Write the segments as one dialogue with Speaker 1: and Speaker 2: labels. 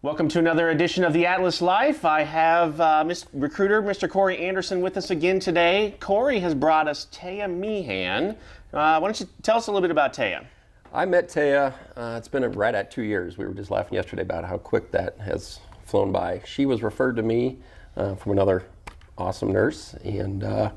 Speaker 1: Welcome to another edition of the Atlas Life. I have recruiter Mr. Corey Anderson with us again today. Corey has brought us Taya Meehan. Why don't you tell us a little bit about Taya?
Speaker 2: I met Taya, it's been right at 2 years. We were just laughing yesterday about how quick that has flown by. She was referred to me from another awesome nurse, and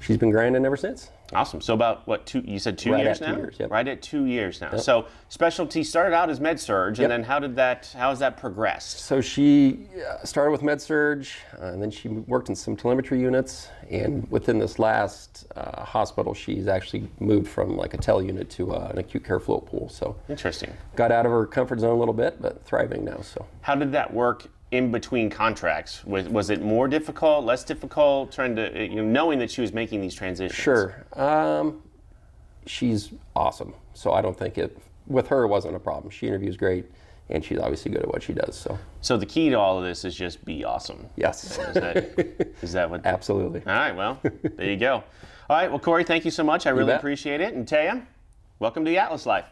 Speaker 2: she's been grinding ever since.
Speaker 1: Awesome. So about what, you said 2
Speaker 2: Right
Speaker 1: years
Speaker 2: at
Speaker 1: now?
Speaker 2: 2 years, yep.
Speaker 1: Right at 2 years now.
Speaker 2: Yep.
Speaker 1: So specialty started out as med-surg, and
Speaker 2: Yep.
Speaker 1: then how has that progressed?
Speaker 2: So she started with med-surg, and then she worked in some telemetry units, and within this last hospital, she's actually moved from like a tel unit to an acute care float pool. So
Speaker 1: Interesting.
Speaker 2: got out of her comfort zone a little bit, but thriving now. So
Speaker 1: How did that work in between contracts? Was it more difficult, less difficult, trying to, knowing that she was making these transitions?
Speaker 2: Sure. She's awesome. So I don't think with her, it wasn't a problem. She interviews great, and she's obviously good at what she does.
Speaker 1: So the key to all of this is just be awesome.
Speaker 2: Yes.
Speaker 1: Is that what?
Speaker 2: Absolutely.
Speaker 1: All right, well, there you go. All right, well, Corey, thank you so much. I really
Speaker 2: bet.
Speaker 1: appreciate it. And Taya, welcome to the Atlas Life.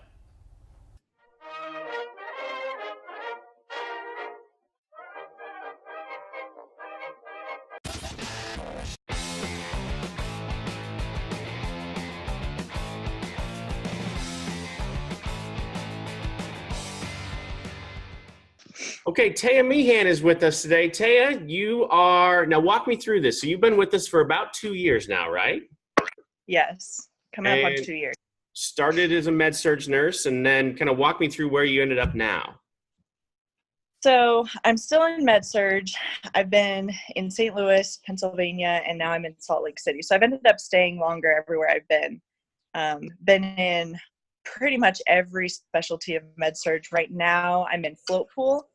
Speaker 1: Okay, Taya Meehan is with us today. Taya, now walk me through this. So you've been with us for about 2 years now, right?
Speaker 3: Yes, coming up on
Speaker 1: And
Speaker 3: 2 years.
Speaker 1: Started as a med-surg nurse, and then kind of walk me through where you ended up now.
Speaker 3: So I'm still in med-surg. I've been in St. Louis, Pennsylvania, and now I'm in Salt Lake City. So I've ended up staying longer everywhere I've been. Been in pretty much every specialty of med-surg. Right now I'm in float pool.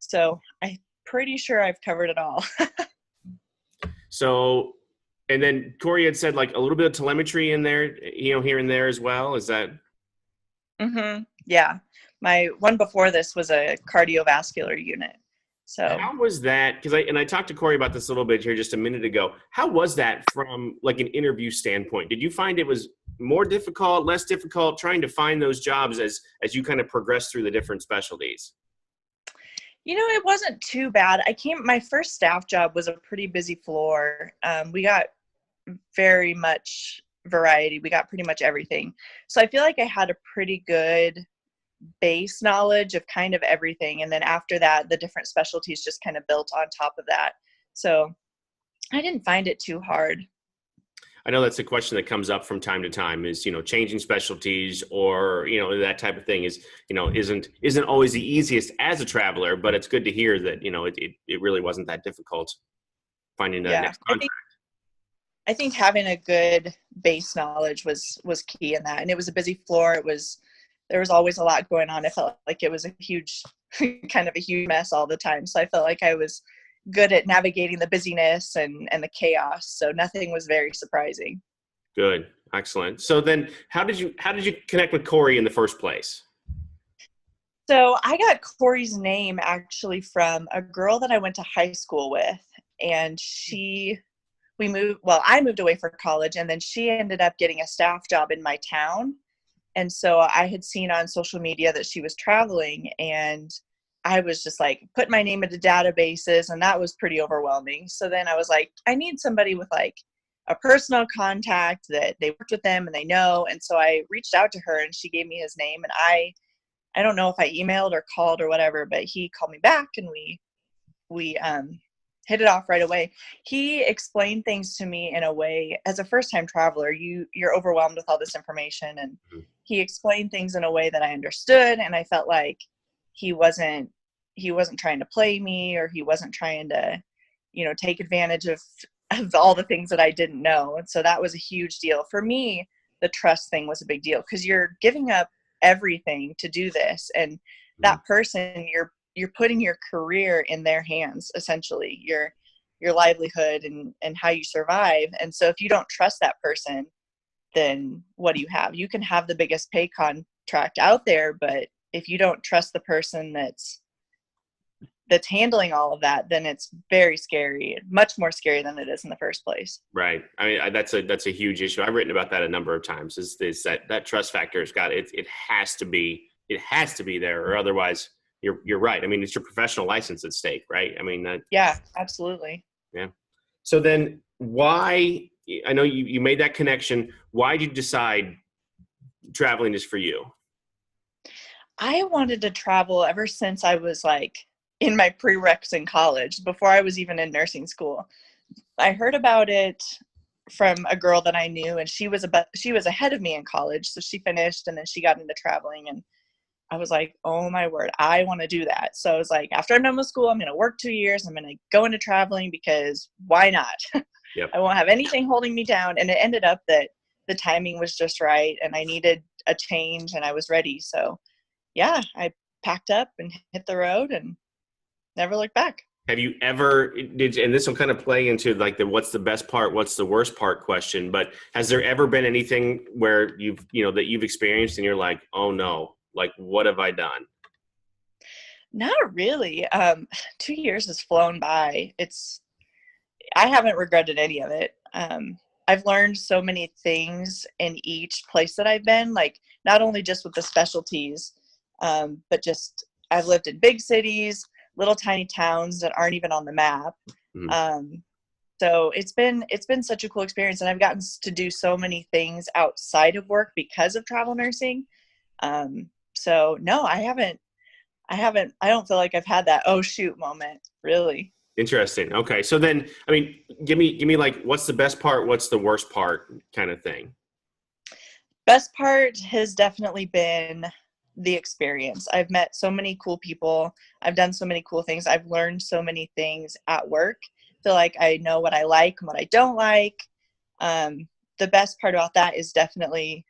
Speaker 3: So I'm pretty sure I've covered it all.
Speaker 1: So, and then Corey had said like a little bit of telemetry in there, here and there as well. Is that?
Speaker 3: Mm-hmm. Yeah. My one before this was a cardiovascular unit. So
Speaker 1: How was that? Because I talked to Corey about this a little bit here just a minute ago. How was that from like an interview standpoint? Did you find it was more difficult, less difficult, trying to find those jobs as you kind of progress through the different specialties?
Speaker 3: it wasn't too bad. My first staff job was a pretty busy floor. We got very much variety. We got pretty much everything. So I feel like I had a pretty good base knowledge of kind of everything. And then after that, the different specialties just kind of built on top of that. So I didn't find it too hard.
Speaker 1: I know that's a question that comes up from time to time is, changing specialties or, that type of thing isn't always the easiest as a traveler, but it's good to hear that, it really wasn't that difficult finding the next contract.
Speaker 3: I think having a good base knowledge was key in that. And it was a busy floor. There was always a lot going on. I felt like it was a huge, kind of a huge mess all the time. So I felt like I was good at navigating the busyness and the chaos. So nothing was very surprising.
Speaker 1: Good. Excellent. So then how did you connect with Corey in the first place?
Speaker 3: So I got Corey's name actually from a girl that I went to high school with. And I moved away for college, and then she ended up getting a staff job in my town. And so I had seen on social media that she was traveling, and I was just like putting my name into databases, and that was pretty overwhelming. So then I was like, I need somebody with like a personal contact that they worked with them and they know. And so I reached out to her, and she gave me his name, and I don't know if I emailed or called or whatever, but he called me back, and we hit it off right away. He explained things to me in a way, as a first-time traveler, you're overwhelmed with all this information, and he explained things in a way that I understood, and I felt like he wasn't trying to play me, or he wasn't trying to, take advantage of all the things that I didn't know. And so that was a huge deal. For me, the trust thing was a big deal, because you're giving up everything to do this, and that person, you're putting your career in their hands, essentially, your livelihood and how you survive. And so if you don't trust that person, then what do you have? You can have the biggest pay contract out there, but if you don't trust the person that's handling all of that, then it's very scary, much more scary than it is in the first place.
Speaker 1: Right. I mean, that's a huge issue. I've written about that a number of times. Is that trust factor has got it has to be there, or otherwise you're right. I mean, it's your professional license at stake, right? I mean,
Speaker 3: Yeah, absolutely.
Speaker 1: yeah. So then why, I know you made that connection. Why did you decide traveling is for you?
Speaker 3: I wanted to travel ever since I was like in my prereqs in college, before I was even in nursing school. I heard about it from a girl that I knew, and she was ahead of me in college. So she finished and then she got into traveling, and I was like, oh my word, I want to do that. So I was like, after I'm done with school, I'm going to work 2 years. I'm going to go into traveling because why not?
Speaker 1: Yep.
Speaker 3: I won't have anything holding me down. And it ended up that the timing was just right and I needed a change and I was ready. So yeah, I packed up and hit the road and never looked back.
Speaker 1: Have you ever and this will kind of play into like the what's the best part, what's the worst part question, but has there ever been anything where that you've experienced and you're like, oh no, like what have I done?
Speaker 3: Not really. 2 years has flown by. I haven't regretted any of it. I've learned so many things in each place that I've been, like not only just with the specialties, but just I've lived in big cities, little tiny towns that aren't even on the map.
Speaker 1: Mm-hmm.
Speaker 3: So it's been such a cool experience, and I've gotten to do so many things outside of work because of travel nursing. So no, I don't feel like I've had that oh shoot moment, really.
Speaker 1: Interesting. Okay. So then, I mean, give me like, what's the best part? What's the worst part kind of thing?
Speaker 3: Best part has definitely been the experience. I've met so many cool people. I've done so many cool things. I've learned so many things at work. I feel like I know what I like and what I don't like. The best part about that is definitely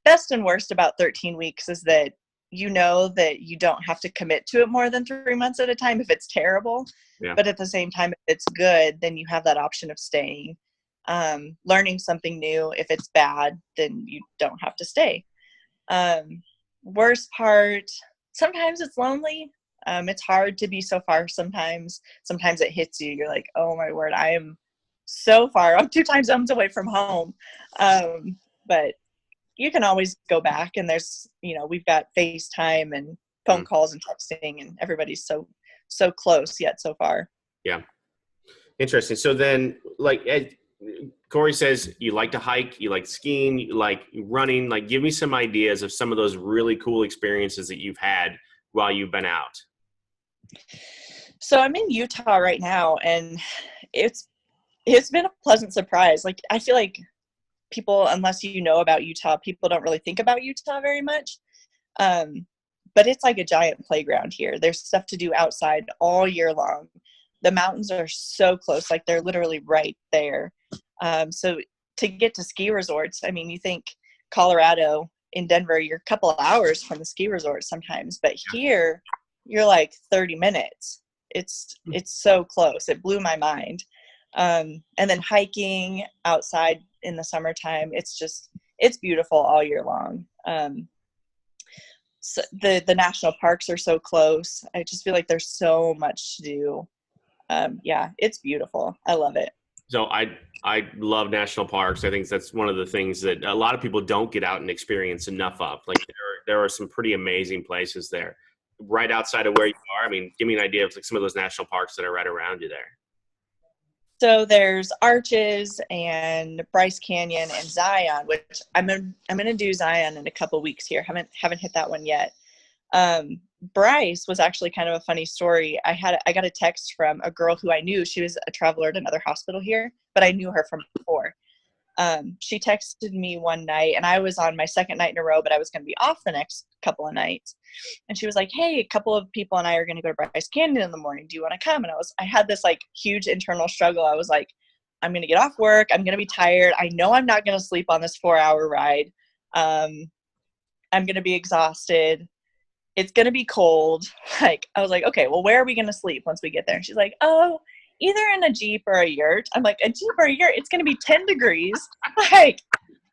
Speaker 3: best and worst about 13 weeks is that you know that you don't have to commit to it more than 3 months at a time if it's terrible.
Speaker 1: Yeah.
Speaker 3: But at the same time, if it's good, then you have that option of staying. Learning something new. If it's bad, then you don't have to stay. Worst part, sometimes it's lonely. It's hard to be so far sometimes. Sometimes it hits you. You're like, oh my word, I am so far. I'm 2 time zones away from home. But you can always go back, and there's, we've got FaceTime and phone calls and texting, and everybody's so close yet so far.
Speaker 1: Yeah. Interesting. So then, like Corey says, you like to hike, you like skiing, you like running. Like, give me some ideas of some of those really cool experiences that you've had while you've been out.
Speaker 3: So I'm in Utah right now, and it's been a pleasant surprise. Like, I feel like people, unless you know about Utah, people don't really think about Utah very much. But it's like a giant playground here. There's stuff to do outside all year long. The mountains are so close, like they're literally right there. So to get to ski resorts, I mean, you think Colorado, in Denver, you're a couple of hours from the ski resort sometimes, but here you're like 30 minutes. It's so close. It blew my mind. And then hiking outside in the summertime, it's beautiful all year long. So the national parks are so close. I just feel like there's so much to do. Yeah, it's beautiful. I love it.
Speaker 1: So I love national parks. I think that's one of the things that a lot of people don't get out and experience enough of. Like there are some pretty amazing places there right outside of where you are. I mean, give me an idea of like some of those national parks that are right around you there.
Speaker 3: So there's Arches and Bryce Canyon and Zion, which I'm gonna do Zion in a couple weeks here. Haven't hit that one yet. Bryce was actually kind of a funny story. I got a text from a girl who I knew. She was a traveler at another hospital here, but I knew her from before. She texted me one night, and I was on my second night in a row, but I was going to be off the next couple of nights. And she was like, hey, a couple of people and I are going to go to Bryce Canyon in the morning. Do you want to come? And I had this like huge internal struggle. I was like, I'm going to get off work. I'm going to be tired. I know I'm not going to sleep on this 4-hour ride. I'm going to be exhausted. It's going to be cold. Like, I was like, okay, well, where are we going to sleep once we get there? And she's like, oh, either in a Jeep or a yurt. I'm like, a Jeep or a yurt? It's going to be 10 degrees. Like,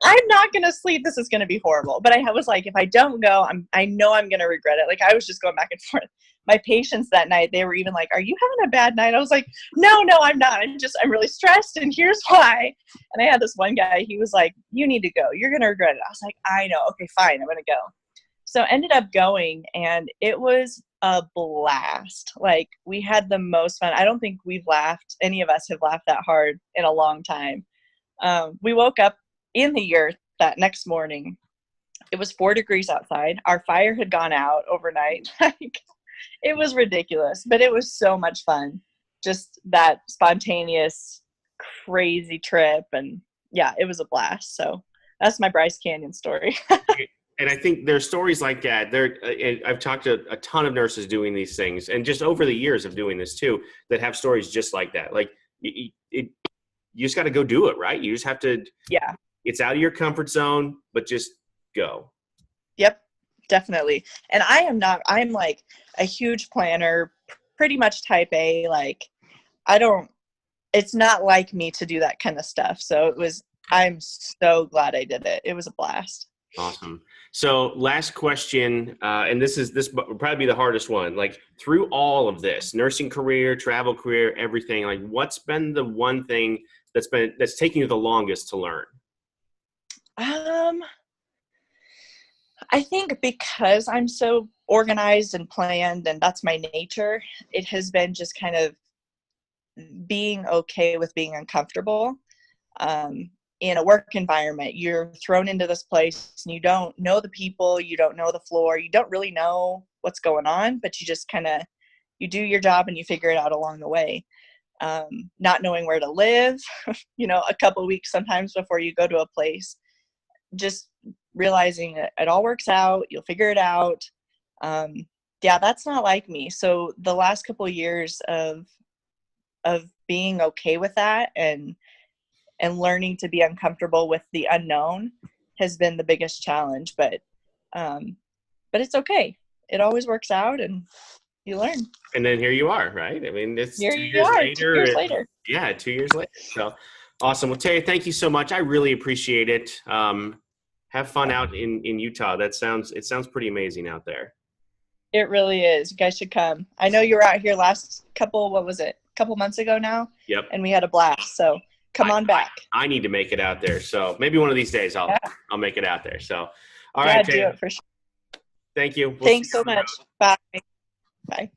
Speaker 3: I'm not going to sleep. This is going to be horrible. But I was like, if I don't go, I know I'm going to regret it. Like, I was just going back and forth. My patients that night, they were even like, are you having a bad night? I was like, no, I'm not. I'm really stressed, and here's why. And I had this one guy, he was like, you need to go. You're going to regret it. I was like, I know. Okay, fine. I'm going to go. So ended up going, and it was a blast. Like, we had the most fun. I don't think any of us have laughed that hard in a long time. We woke up in the yurt that next morning. It was 4 degrees outside. Our fire had gone out overnight. Like, it was ridiculous, but it was so much fun. Just that spontaneous, crazy trip. And yeah, it was a blast. So that's my Bryce Canyon story.
Speaker 1: And I think there's stories like that. I've talked to a ton of nurses doing these things, and just over the years of doing this too, that have stories just like that. Like, you just got to go do it, right? You just have to.
Speaker 3: Yeah.
Speaker 1: It's out of your comfort zone, but just go.
Speaker 3: Yep, definitely. And I'm like a huge planner, pretty much type A. Like, it's not like me to do that kind of stuff. So I'm so glad I did it. It was a blast.
Speaker 1: Awesome. So last question, and this will probably be the hardest one. Like, through all of this, nursing career, travel career, everything, like, what's been the one thing that's taking you the longest to learn?
Speaker 3: I think because I'm so organized and planned, and that's my nature, it has been just kind of being okay with being uncomfortable. In a work environment, you're thrown into this place and you don't know the people, you don't know the floor, you don't really know what's going on, but you just you do your job and you figure it out along the way. Not knowing where to live, a couple weeks sometimes before you go to a place, just realizing that it all works out, you'll figure it out. Yeah, that's not like me. So the last couple of years of being okay with that and learning to be uncomfortable with the unknown has been the biggest challenge, but it's okay. It always works out and you learn.
Speaker 1: And then here you are, right? I mean, it's
Speaker 3: Here
Speaker 1: 2
Speaker 3: you
Speaker 1: years
Speaker 3: are,
Speaker 1: later.
Speaker 3: 2 years later.
Speaker 1: Yeah, 2 years later. So awesome. Well, Taya, thank you so much. I really appreciate it. Have fun out in Utah. It sounds pretty amazing out there.
Speaker 3: It really is. You guys should come. I know you were out here couple months ago now?
Speaker 1: Yep.
Speaker 3: And we had a blast. So come on back.
Speaker 1: I need to make it out there. So maybe one of these days I'll make it out there. So, all
Speaker 3: right,
Speaker 1: right,
Speaker 3: do
Speaker 1: Taya.
Speaker 3: it for sure.
Speaker 1: Thank you.
Speaker 3: Thanks so much. Bye. Bye.